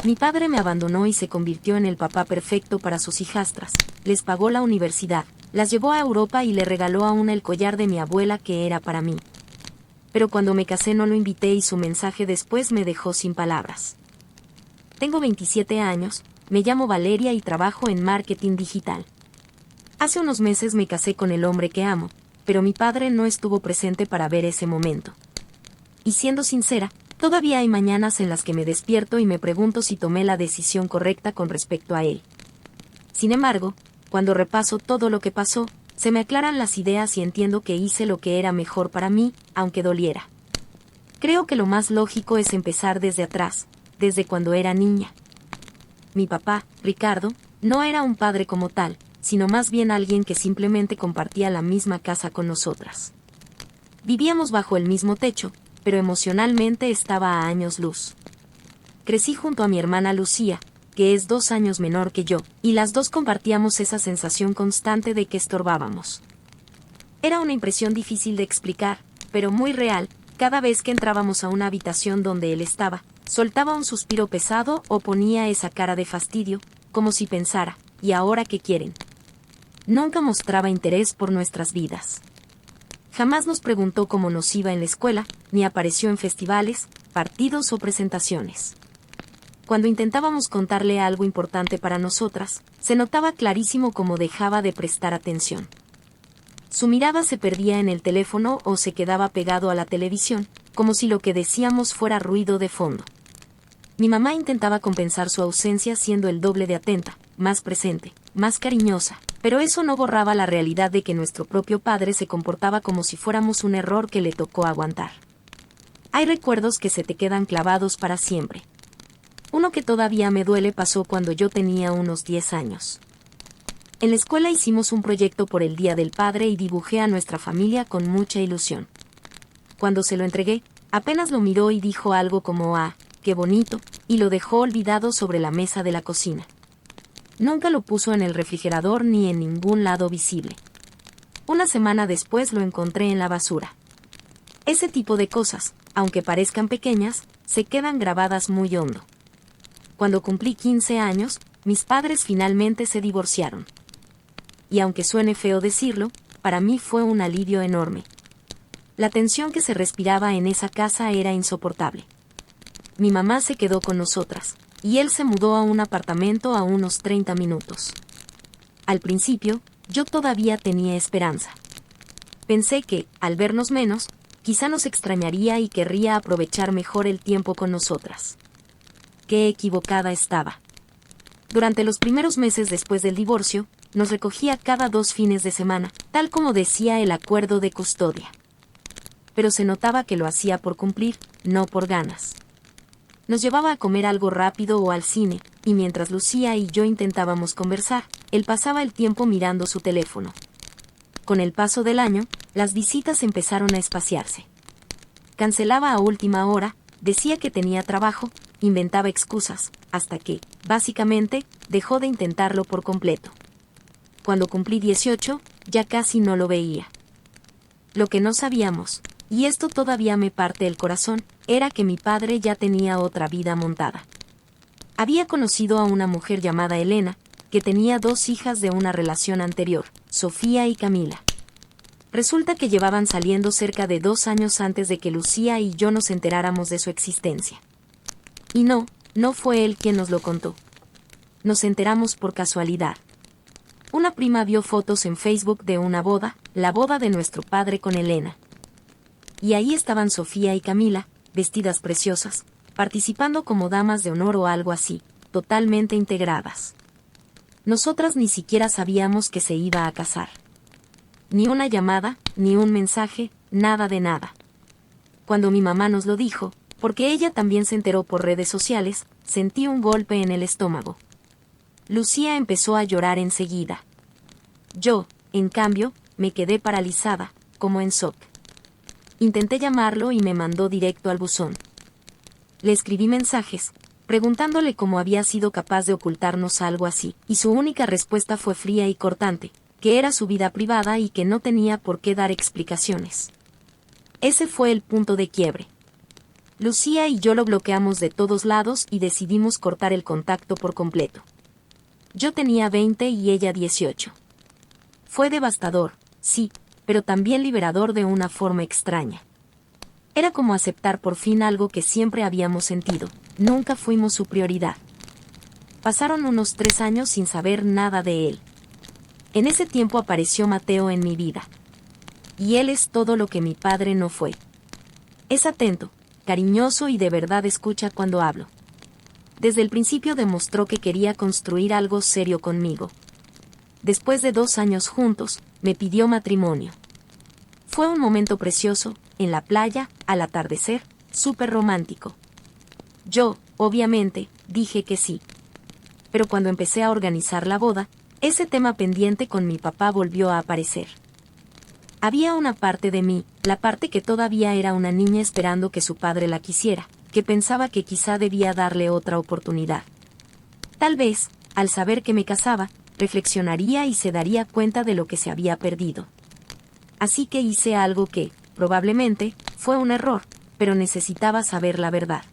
Mi padre me abandonó y se convirtió en el papá perfecto para sus hijastras. Les pagó la universidad, las llevó a Europa y le regaló a una el collar de mi abuela que era para mí. Pero cuando me casé no lo invité y su mensaje después me dejó sin palabras. Tengo 27 años, me llamo Valeria y trabajo en marketing digital. Hace unos meses me casé con el hombre que amo, pero mi padre no estuvo presente para ver ese momento. Y siendo sincera, todavía hay mañanas en las que me despierto y me pregunto si tomé la decisión correcta con respecto a él. Sin embargo, cuando repaso todo lo que pasó, se me aclaran las ideas y entiendo que hice lo que era mejor para mí, aunque doliera. Creo que lo más lógico es empezar desde atrás, desde cuando era niña. Mi papá, Ricardo, no era un padre como tal, sino más bien alguien que simplemente compartía la misma casa con nosotras. Vivíamos bajo el mismo techo, pero emocionalmente estaba a años luz. Crecí junto a mi hermana Lucía, que es 2 años menor que yo, y las dos compartíamos esa sensación constante de que estorbábamos. Era una impresión difícil de explicar, pero muy real. Cada vez que entrábamos a una habitación donde él estaba, soltaba un suspiro pesado o ponía esa cara de fastidio, como si pensara, ¿y ahora qué quieren? Nunca mostraba interés por nuestras vidas. Jamás nos preguntó cómo nos iba en la escuela, ni apareció en festivales, partidos o presentaciones. Cuando intentábamos contarle algo importante para nosotras, se notaba clarísimo cómo dejaba de prestar atención. Su mirada se perdía en el teléfono o se quedaba pegado a la televisión, como si lo que decíamos fuera ruido de fondo. Mi mamá intentaba compensar su ausencia siendo el doble de atenta, más presente, más cariñosa, pero eso no borraba la realidad de que nuestro propio padre se comportaba como si fuéramos un error que le tocó aguantar. Hay recuerdos que se te quedan clavados para siempre. Uno que todavía me duele pasó cuando yo tenía unos 10 años. En la escuela hicimos un proyecto por el Día del Padre y dibujé a nuestra familia con mucha ilusión. Cuando se lo entregué, apenas lo miró y dijo algo como «Ah, qué bonito», y lo dejó olvidado sobre la mesa de la cocina. Nunca lo puso en el refrigerador ni en ningún lado visible. Una semana después lo encontré en la basura. Ese tipo de cosas, aunque parezcan pequeñas, se quedan grabadas muy hondo. Cuando cumplí 15 años, mis padres finalmente se divorciaron. Y aunque suene feo decirlo, para mí fue un alivio enorme. La tensión que se respiraba en esa casa era insoportable. Mi mamá se quedó con nosotras, y él se mudó a un apartamento a unos 30 minutos. Al principio, yo todavía tenía esperanza. Pensé que, al vernos menos, quizá nos extrañaría y querría aprovechar mejor el tiempo con nosotras. Qué equivocada estaba. Durante los primeros meses después del divorcio, nos recogía cada 2 fines de semana, tal como decía el acuerdo de custodia. Pero se notaba que lo hacía por cumplir, no por ganas. Nos llevaba a comer algo rápido o al cine, y mientras Lucía y yo intentábamos conversar, él pasaba el tiempo mirando su teléfono. Con el paso del año, las visitas empezaron a espaciarse. Cancelaba a última hora, decía que tenía trabajo, inventaba excusas, hasta que, básicamente, dejó de intentarlo por completo. Cuando cumplí 18, ya casi no lo veía. Lo que no sabíamos, y esto todavía me parte el corazón, era que mi padre ya tenía otra vida montada. Había conocido a una mujer llamada Elena, que tenía 2 hijas de una relación anterior, Sofía y Camila. Resulta que llevaban saliendo cerca de 2 años antes de que Lucía y yo nos enteráramos de su existencia. Y no fue él quien nos lo contó. Nos enteramos por casualidad. Una prima vio fotos en Facebook de una boda, la boda de nuestro padre con Elena. Y ahí estaban Sofía y Camila, vestidas preciosas, participando como damas de honor o algo así, totalmente integradas. Nosotras ni siquiera sabíamos que se iba a casar. Ni una llamada, ni un mensaje, nada de nada. Cuando mi mamá nos lo dijo, porque ella también se enteró por redes sociales, sentí un golpe en el estómago. Lucía empezó a llorar enseguida. Yo, en cambio, me quedé paralizada, como en shock. Intenté llamarlo y me mandó directo al buzón. Le escribí mensajes, preguntándole cómo había sido capaz de ocultarnos algo así, y su única respuesta fue fría y cortante, que era su vida privada y que no tenía por qué dar explicaciones. Ese fue el punto de quiebre. Lucía y yo lo bloqueamos de todos lados y decidimos cortar el contacto por completo. Yo tenía 20 y ella 18. Fue devastador, sí, pero también liberador de una forma extraña. Era como aceptar por fin algo que siempre habíamos sentido, nunca fuimos su prioridad. Pasaron unos 3 años sin saber nada de él. En ese tiempo apareció Mateo en mi vida. Y él es todo lo que mi padre no fue. Es atento, cariñoso y de verdad escucha cuando hablo. Desde el principio demostró que quería construir algo serio conmigo. Después de 2 años juntos, me pidió matrimonio. Fue un momento precioso, en la playa, al atardecer, súper romántico. Yo, obviamente, dije que sí. Pero cuando empecé a organizar la boda, ese tema pendiente con mi papá volvió a aparecer. Había una parte de mí, la parte que todavía era una niña esperando que su padre la quisiera, que pensaba que quizá debía darle otra oportunidad. Tal vez, al saber que me casaba, reflexionaría y se daría cuenta de lo que se había perdido. Así que hice algo que, probablemente, fue un error, pero necesitaba saber la verdad.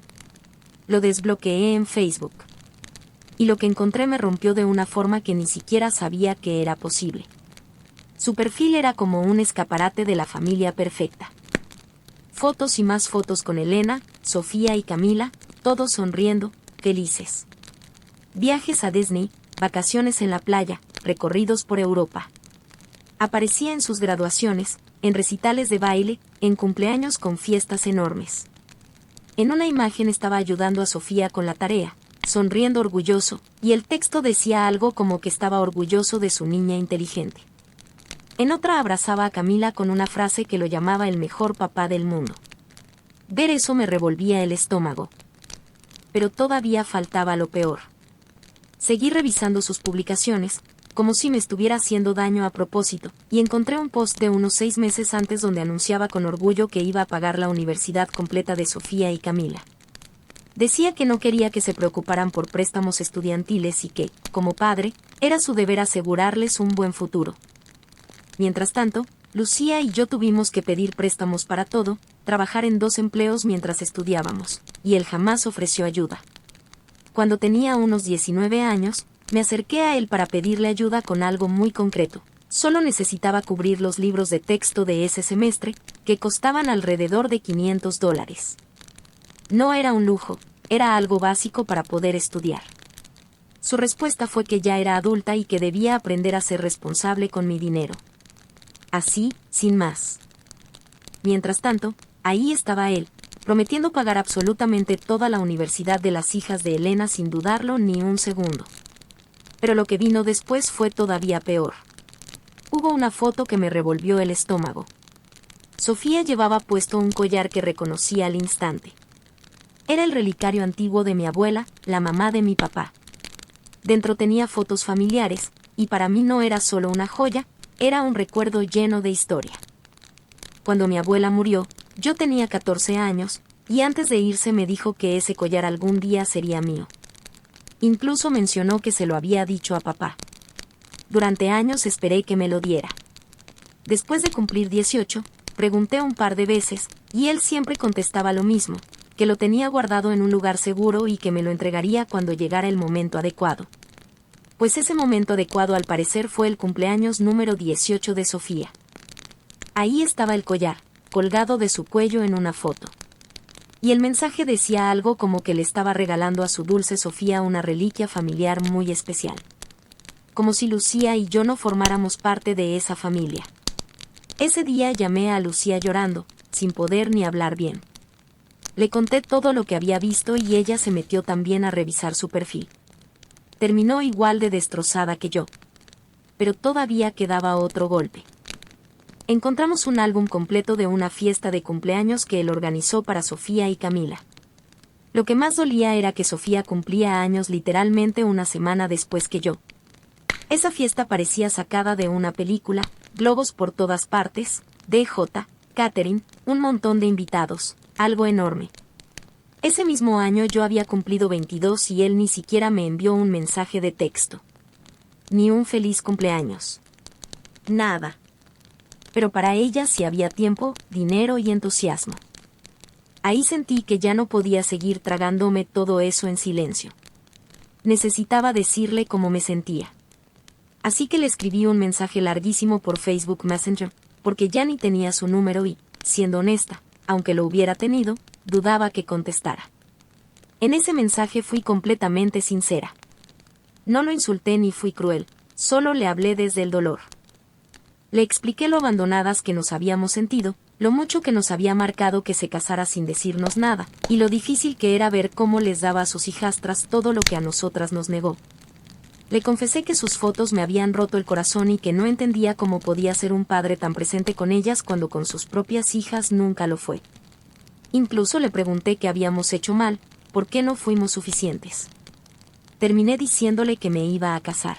Lo desbloqueé en Facebook. Y lo que encontré me rompió de una forma que ni siquiera sabía que era posible. Su perfil era como un escaparate de la familia perfecta. Fotos y más fotos con Elena, Sofía y Camila, todos sonriendo, felices. Viajes a Disney, vacaciones en la playa, recorridos por Europa. Aparecía en sus graduaciones, en recitales de baile, en cumpleaños con fiestas enormes. En una imagen estaba ayudando a Sofía con la tarea, sonriendo orgulloso, y el texto decía algo como que estaba orgulloso de su niña inteligente. En otra abrazaba a Camila con una frase que lo llamaba el mejor papá del mundo. Ver eso me revolvía el estómago. Pero todavía faltaba lo peor. Seguí revisando sus publicaciones, como si me estuviera haciendo daño a propósito, y encontré un post de unos 6 meses antes donde anunciaba con orgullo que iba a pagar la universidad completa de Sofía y Camila. Decía que no quería que se preocuparan por préstamos estudiantiles y que, como padre, era su deber asegurarles un buen futuro. Mientras tanto, Lucía y yo tuvimos que pedir préstamos para todo, trabajar en 2 empleos mientras estudiábamos, y él jamás ofreció ayuda. Cuando tenía unos 19 años, me acerqué a él para pedirle ayuda con algo muy concreto. Solo necesitaba cubrir los libros de texto de ese semestre, que costaban alrededor de $500. No era un lujo, era algo básico para poder estudiar. Su respuesta fue que ya era adulta y que debía aprender a ser responsable con mi dinero. Así, sin más. Mientras tanto, ahí estaba él, prometiendo pagar absolutamente toda la universidad de las hijas de Elena sin dudarlo ni un segundo. Pero lo que vino después fue todavía peor. Hubo una foto que me revolvió el estómago. Sofía llevaba puesto un collar que reconocí al instante. Era el relicario antiguo de mi abuela, la mamá de mi papá. Dentro tenía fotos familiares, y para mí no era solo una joya, era un recuerdo lleno de historia. Cuando mi abuela murió, yo tenía 14 años, y antes de irse me dijo que ese collar algún día sería mío. Incluso mencionó que se lo había dicho a papá. Durante años esperé que me lo diera. Después de cumplir 18, pregunté un par de veces, y él siempre contestaba lo mismo, que lo tenía guardado en un lugar seguro y que me lo entregaría cuando llegara el momento adecuado. Pues ese momento adecuado al parecer fue el cumpleaños número 18 de Sofía. Ahí estaba el collar, colgado de su cuello en una foto. Y el mensaje decía algo como que le estaba regalando a su dulce Sofía una reliquia familiar muy especial. Como si Lucía y yo no formáramos parte de esa familia. Ese día llamé a Lucía llorando, sin poder ni hablar bien. Le conté todo lo que había visto y ella se metió también a revisar su perfil. Terminó igual de destrozada que yo. Pero todavía quedaba otro golpe. Encontramos un álbum completo de una fiesta de cumpleaños que él organizó para Sofía y Camila. Lo que más dolía era que Sofía cumplía años literalmente una semana después que yo. Esa fiesta parecía sacada de una película, globos por todas partes, DJ, catering, un montón de invitados, algo enorme. Ese mismo año yo había cumplido 22 y él ni siquiera me envió un mensaje de texto. Ni un feliz cumpleaños. Nada. Pero para ella sí había tiempo, dinero y entusiasmo. Ahí sentí que ya no podía seguir tragándome todo eso en silencio. Necesitaba decirle cómo me sentía. Así que le escribí un mensaje larguísimo por Facebook Messenger, porque ya ni tenía su número y, siendo honesta, aunque lo hubiera tenido, dudaba que contestara. En ese mensaje fui completamente sincera. No lo insulté ni fui cruel, solo le hablé desde el dolor. Le expliqué lo abandonadas que nos habíamos sentido, lo mucho que nos había marcado que se casara sin decirnos nada, y lo difícil que era ver cómo les daba a sus hijastras todo lo que a nosotras nos negó. Le confesé que sus fotos me habían roto el corazón y que no entendía cómo podía ser un padre tan presente con ellas cuando con sus propias hijas nunca lo fue. Incluso le pregunté qué habíamos hecho mal, por qué no fuimos suficientes. Terminé diciéndole que me iba a casar.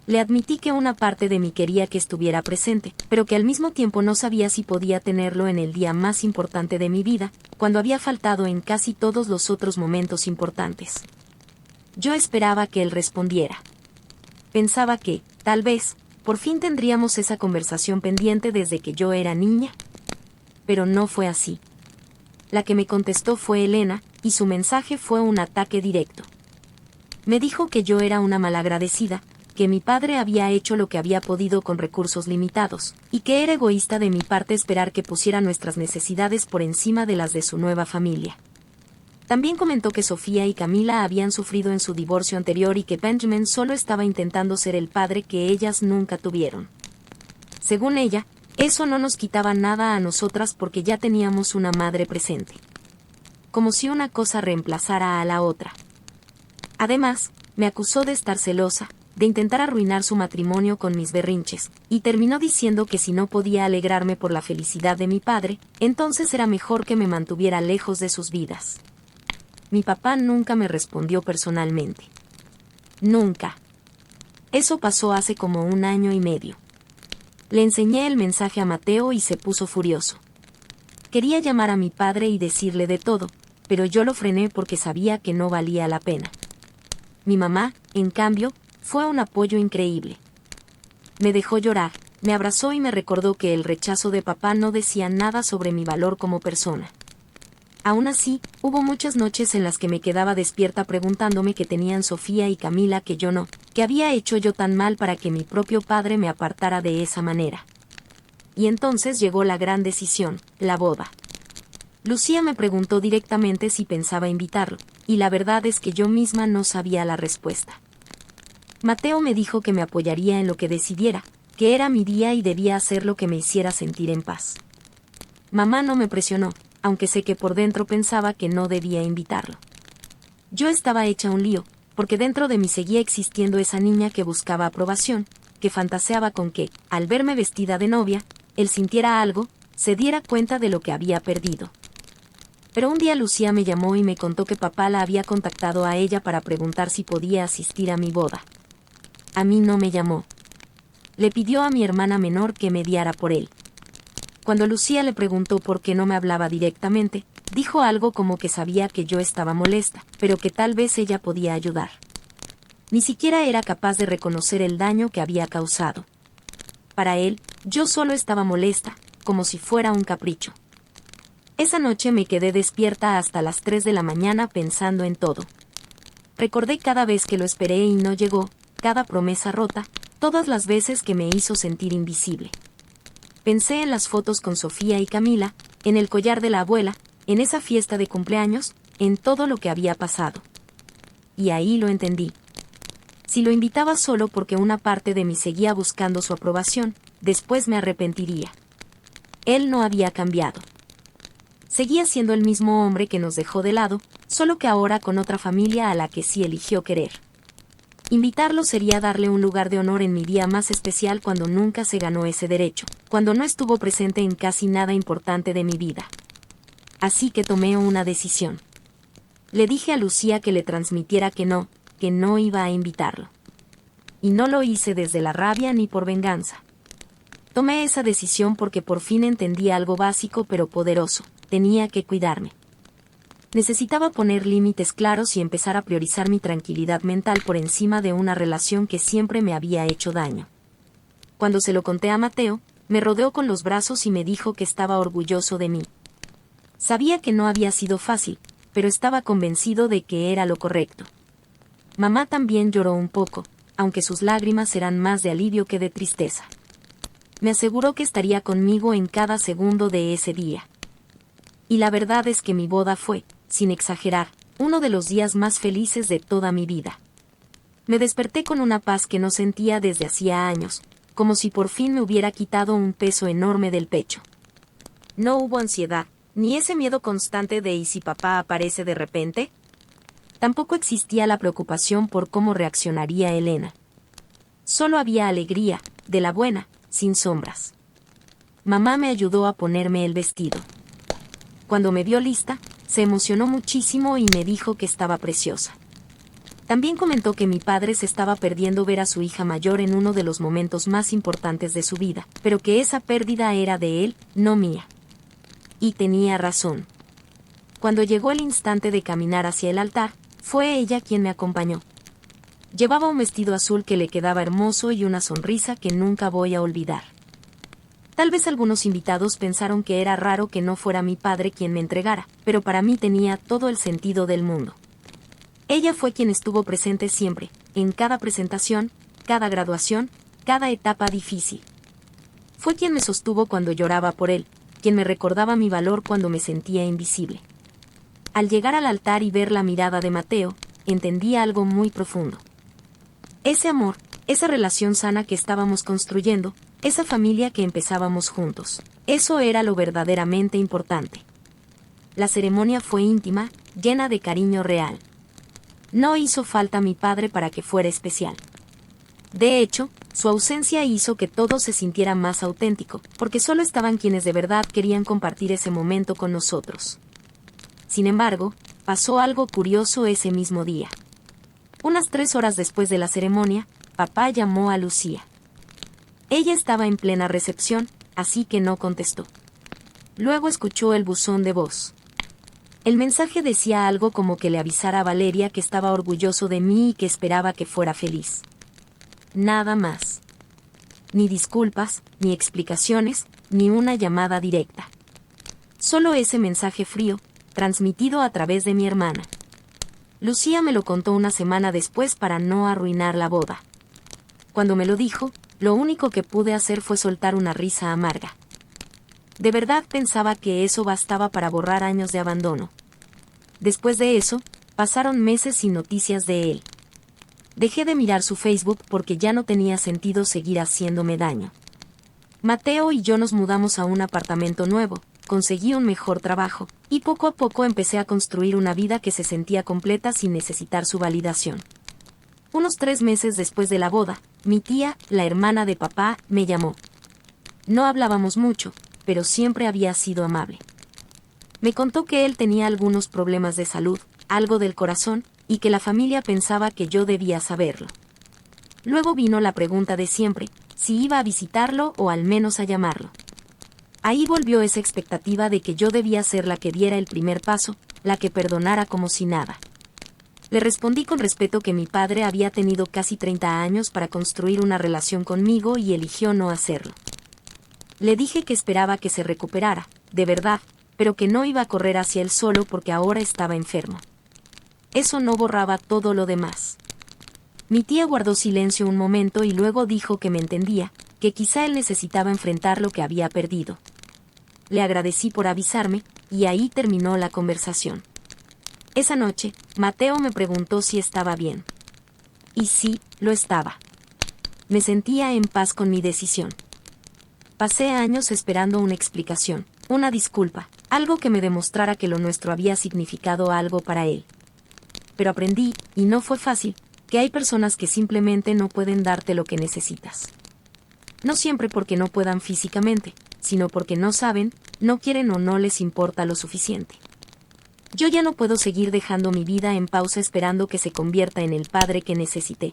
Le admití que una parte de mí quería que estuviera presente, pero que al mismo tiempo no sabía si podía tenerlo en el día más importante de mi vida, cuando había faltado en casi todos los otros momentos importantes. Yo esperaba que él respondiera. Pensaba que, tal vez, por fin tendríamos esa conversación pendiente desde que yo era niña. Pero no fue así. La que me contestó fue Elena, y su mensaje fue un ataque directo. Me dijo que yo era una malagradecida, que mi padre había hecho lo que había podido con recursos limitados, y que era egoísta de mi parte esperar que pusiera nuestras necesidades por encima de las de su nueva familia. También comentó que Sofía y Camila habían sufrido en su divorcio anterior y que Benjamin solo estaba intentando ser el padre que ellas nunca tuvieron. Según ella, eso no nos quitaba nada a nosotras porque ya teníamos una madre presente. Como si una cosa reemplazara a la otra. Además, me acusó de estar celosa, de intentar arruinar su matrimonio con mis berrinches, y terminó diciendo que si no podía alegrarme por la felicidad de mi padre, entonces era mejor que me mantuviera lejos de sus vidas. Mi papá nunca me respondió personalmente. Nunca. Eso pasó hace como 1 año y medio. Le enseñé el mensaje a Mateo y se puso furioso. Quería llamar a mi padre y decirle de todo, pero yo lo frené porque sabía que no valía la pena. Mi mamá, en cambio, fue un apoyo increíble. Me dejó llorar, me abrazó y me recordó que el rechazo de papá no decía nada sobre mi valor como persona. Aún así, hubo muchas noches en las que me quedaba despierta preguntándome qué tenían Sofía y Camila que yo no, qué había hecho yo tan mal para que mi propio padre me apartara de esa manera. Y entonces llegó la gran decisión, la boda. Lucía me preguntó directamente si pensaba invitarlo, y la verdad es que yo misma no sabía la respuesta. Mateo me dijo que me apoyaría en lo que decidiera, que era mi día y debía hacer lo que me hiciera sentir en paz. Mamá no me presionó, aunque sé que por dentro pensaba que no debía invitarlo. Yo estaba hecha un lío, porque dentro de mí seguía existiendo esa niña que buscaba aprobación, que fantaseaba con que, al verme vestida de novia, él sintiera algo, se diera cuenta de lo que había perdido. Pero un día Lucía me llamó y me contó que papá la había contactado a ella para preguntar si podía asistir a mi boda. A mí no me llamó. Le pidió a mi hermana menor que mediara por él. Cuando Lucía le preguntó por qué no me hablaba directamente, dijo algo como que sabía que yo estaba molesta, pero que tal vez ella podía ayudar. Ni siquiera era capaz de reconocer el daño que había causado. Para él, yo solo estaba molesta, como si fuera un capricho. Esa noche me quedé despierta hasta las 3 de la mañana pensando en todo. Recordé cada vez que lo esperé y no llegó, cada promesa rota, todas las veces que me hizo sentir invisible. Pensé en las fotos con Sofía y Camila, en el collar de la abuela, en esa fiesta de cumpleaños, en todo lo que había pasado. Y ahí lo entendí. Si lo invitaba solo porque una parte de mí seguía buscando su aprobación, después me arrepentiría. Él no había cambiado. Seguía siendo el mismo hombre que nos dejó de lado, solo que ahora con otra familia a la que sí eligió querer. Invitarlo sería darle un lugar de honor en mi día más especial cuando nunca se ganó ese derecho, cuando no estuvo presente en casi nada importante de mi vida. Así que tomé una decisión. Le dije a Lucía que le transmitiera que no iba a invitarlo. Y no lo hice desde la rabia ni por venganza. Tomé esa decisión porque por fin entendí algo básico pero poderoso: tenía que cuidarme. Necesitaba poner límites claros y empezar a priorizar mi tranquilidad mental por encima de una relación que siempre me había hecho daño. Cuando se lo conté a Mateo, me rodeó con los brazos y me dijo que estaba orgulloso de mí. Sabía que no había sido fácil, pero estaba convencido de que era lo correcto. Mamá también lloró un poco, aunque sus lágrimas eran más de alivio que de tristeza. Me aseguró que estaría conmigo en cada segundo de ese día. Y la verdad es que mi boda fue, sin exagerar, uno de los días más felices de toda mi vida. Me desperté con una paz que no sentía desde hacía años, como si por fin me hubiera quitado un peso enorme del pecho. No hubo ansiedad, ni ese miedo constante de ¿y si papá aparece de repente? Tampoco existía la preocupación por cómo reaccionaría Elena. Solo había alegría, de la buena, sin sombras. Mamá me ayudó a ponerme el vestido. Cuando me vio lista, se emocionó muchísimo y me dijo que estaba preciosa. También comentó que mi padre se estaba perdiendo ver a su hija mayor en uno de los momentos más importantes de su vida, pero que esa pérdida era de él, no mía. Y tenía razón. Cuando llegó el instante de caminar hacia el altar, fue ella quien me acompañó. Llevaba un vestido azul que le quedaba hermoso y una sonrisa que nunca voy a olvidar. Tal vez algunos invitados pensaron que era raro que no fuera mi padre quien me entregara, pero para mí tenía todo el sentido del mundo. Ella fue quien estuvo presente siempre, en cada presentación, cada graduación, cada etapa difícil. Fue quien me sostuvo cuando lloraba por él, quien me recordaba mi valor cuando me sentía invisible. Al llegar al altar y ver la mirada de Mateo, entendí algo muy profundo. Ese amor, esa relación sana que estábamos construyendo, esa familia que empezábamos juntos, eso era lo verdaderamente importante. La ceremonia fue íntima, llena de cariño real. No hizo falta mi padre para que fuera especial. De hecho, su ausencia hizo que todo se sintiera más auténtico, porque solo estaban quienes de verdad querían compartir ese momento con nosotros. Sin embargo, pasó algo curioso ese mismo día. Unas 3 horas después de la ceremonia, papá llamó a Lucía. Ella estaba en plena recepción, así que no contestó. Luego escuchó el buzón de voz. El mensaje decía algo como que le avisara a Valeria que estaba orgulloso de mí y que esperaba que fuera feliz. Nada más. Ni disculpas, ni explicaciones, ni una llamada directa. Solo ese mensaje frío, transmitido a través de mi hermana. Lucía me lo contó una semana después para no arruinar la boda. Cuando me lo dijo, lo único que pude hacer fue soltar una risa amarga. De verdad pensaba que eso bastaba para borrar años de abandono. Después de eso, pasaron meses sin noticias de él. Dejé de mirar su Facebook porque ya no tenía sentido seguir haciéndome daño. Mateo y yo nos mudamos a un apartamento nuevo, conseguí un mejor trabajo, y poco a poco empecé a construir una vida que se sentía completa sin necesitar su validación. Unos 3 meses después de la boda, mi tía, la hermana de papá, me llamó. No hablábamos mucho, pero siempre había sido amable. Me contó que él tenía algunos problemas de salud, algo del corazón, y que la familia pensaba que yo debía saberlo. Luego vino la pregunta de siempre, si iba a visitarlo o al menos a llamarlo. Ahí volvió esa expectativa de que yo debía ser la que diera el primer paso, la que perdonara como si nada. Le respondí con respeto que mi padre había tenido casi 30 años para construir una relación conmigo y eligió no hacerlo. Le dije que esperaba que se recuperara, de verdad, pero que no iba a correr hacia él solo porque ahora estaba enfermo. Eso no borraba todo lo demás. Mi tía guardó silencio un momento y luego dijo que me entendía, que quizá él necesitaba enfrentar lo que había perdido. Le agradecí por avisarme, y ahí terminó la conversación. Esa noche, Mateo me preguntó si estaba bien. Y sí, lo estaba. Me sentía en paz con mi decisión. Pasé años esperando una explicación, una disculpa, algo que me demostrara que lo nuestro había significado algo para él. Pero aprendí, y no fue fácil, que hay personas que simplemente no pueden darte lo que necesitas. No siempre porque no puedan físicamente, sino porque no saben, no quieren o no les importa lo suficiente. Yo ya no puedo seguir dejando mi vida en pausa esperando que se convierta en el padre que necesité.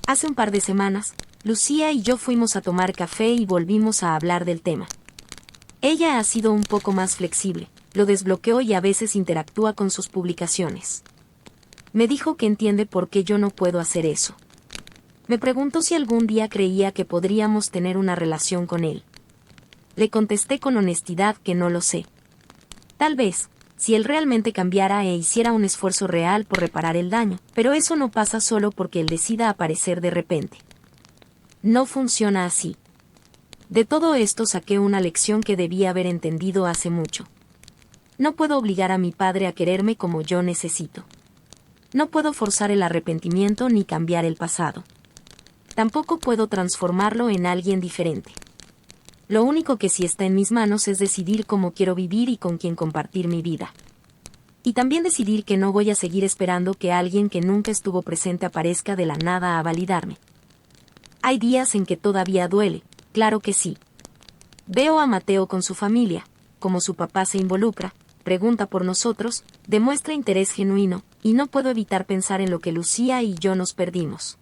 Hace un par de semanas, Lucía y yo fuimos a tomar café y volvimos a hablar del tema. Ella ha sido un poco más flexible, lo desbloqueó y a veces interactúa con sus publicaciones. Me dijo que entiende por qué yo no puedo hacer eso. Me preguntó si algún día creía que podríamos tener una relación con él. Le contesté con honestidad que no lo sé. Tal vez, si él realmente cambiara e hiciera un esfuerzo real por reparar el daño, pero eso no pasa solo porque él decida aparecer de repente. No funciona así. De todo esto saqué una lección que debía haber entendido hace mucho. No puedo obligar a mi padre a quererme como yo necesito. No puedo forzar el arrepentimiento ni cambiar el pasado. Tampoco puedo transformarlo en alguien diferente. Lo único que sí está en mis manos es decidir cómo quiero vivir y con quién compartir mi vida. Y también decidir que no voy a seguir esperando que alguien que nunca estuvo presente aparezca de la nada a validarme. Hay días en que todavía duele, claro que sí. Veo a Mateo con su familia, como su papá se involucra, pregunta por nosotros, demuestra interés genuino, y no puedo evitar pensar en lo que Lucía y yo nos perdimos.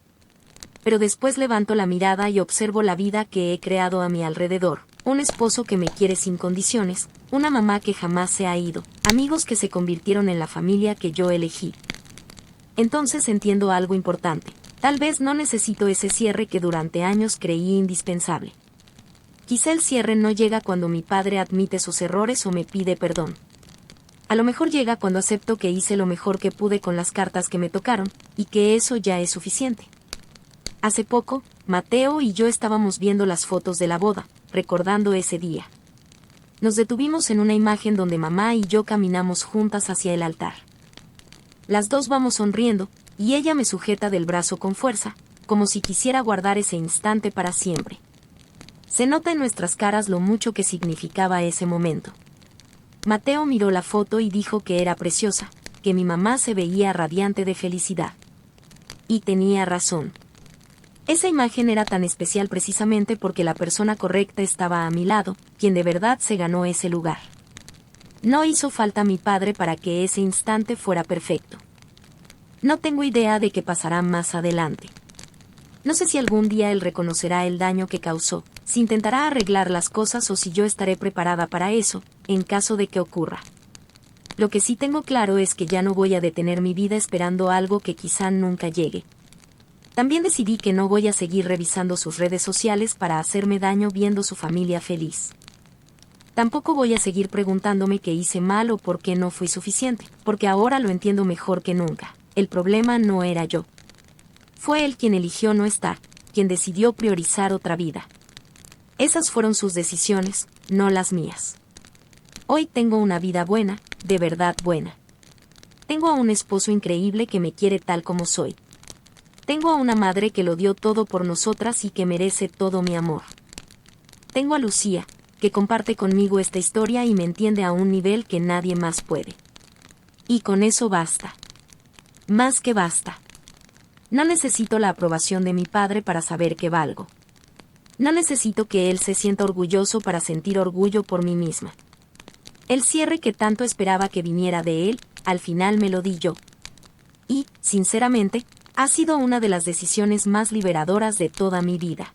Pero después levanto la mirada y observo la vida que he creado a mi alrededor, un esposo que me quiere sin condiciones, una mamá que jamás se ha ido, amigos que se convirtieron en la familia que yo elegí. Entonces entiendo algo importante. Tal vez no necesito ese cierre que durante años creí indispensable. Quizá el cierre no llega cuando mi padre admite sus errores o me pide perdón. A lo mejor llega cuando acepto que hice lo mejor que pude con las cartas que me tocaron, y que eso ya es suficiente. Hace poco, Mateo y yo estábamos viendo las fotos de la boda, recordando ese día. Nos detuvimos en una imagen donde mamá y yo caminamos juntas hacia el altar. Las dos vamos sonriendo, y ella me sujeta del brazo con fuerza, como si quisiera guardar ese instante para siempre. Se nota en nuestras caras lo mucho que significaba ese momento. Mateo miró la foto y dijo que era preciosa, que mi mamá se veía radiante de felicidad. Y tenía razón. Esa imagen era tan especial precisamente porque la persona correcta estaba a mi lado, quien de verdad se ganó ese lugar. No hizo falta mi padre para que ese instante fuera perfecto. No tengo idea de qué pasará más adelante. No sé si algún día él reconocerá el daño que causó, si intentará arreglar las cosas o si yo estaré preparada para eso, en caso de que ocurra. Lo que sí tengo claro es que ya no voy a detener mi vida esperando algo que quizá nunca llegue. También decidí que no voy a seguir revisando sus redes sociales para hacerme daño viendo su familia feliz. Tampoco voy a seguir preguntándome qué hice mal o por qué no fui suficiente, porque ahora lo entiendo mejor que nunca. El problema no era yo. Fue él quien eligió no estar, quien decidió priorizar otra vida. Esas fueron sus decisiones, no las mías. Hoy tengo una vida buena, de verdad buena. Tengo a un esposo increíble que me quiere tal como soy. Tengo a una madre que lo dio todo por nosotras y que merece todo mi amor. Tengo a Lucía, que comparte conmigo esta historia y me entiende a un nivel que nadie más puede. Y con eso basta. Más que basta. No necesito la aprobación de mi padre para saber que valgo. No necesito que él se sienta orgulloso para sentir orgullo por mí misma. El cierre que tanto esperaba que viniera de él, al final me lo di yo. Y, sinceramente, ha sido una de las decisiones más liberadoras de toda mi vida.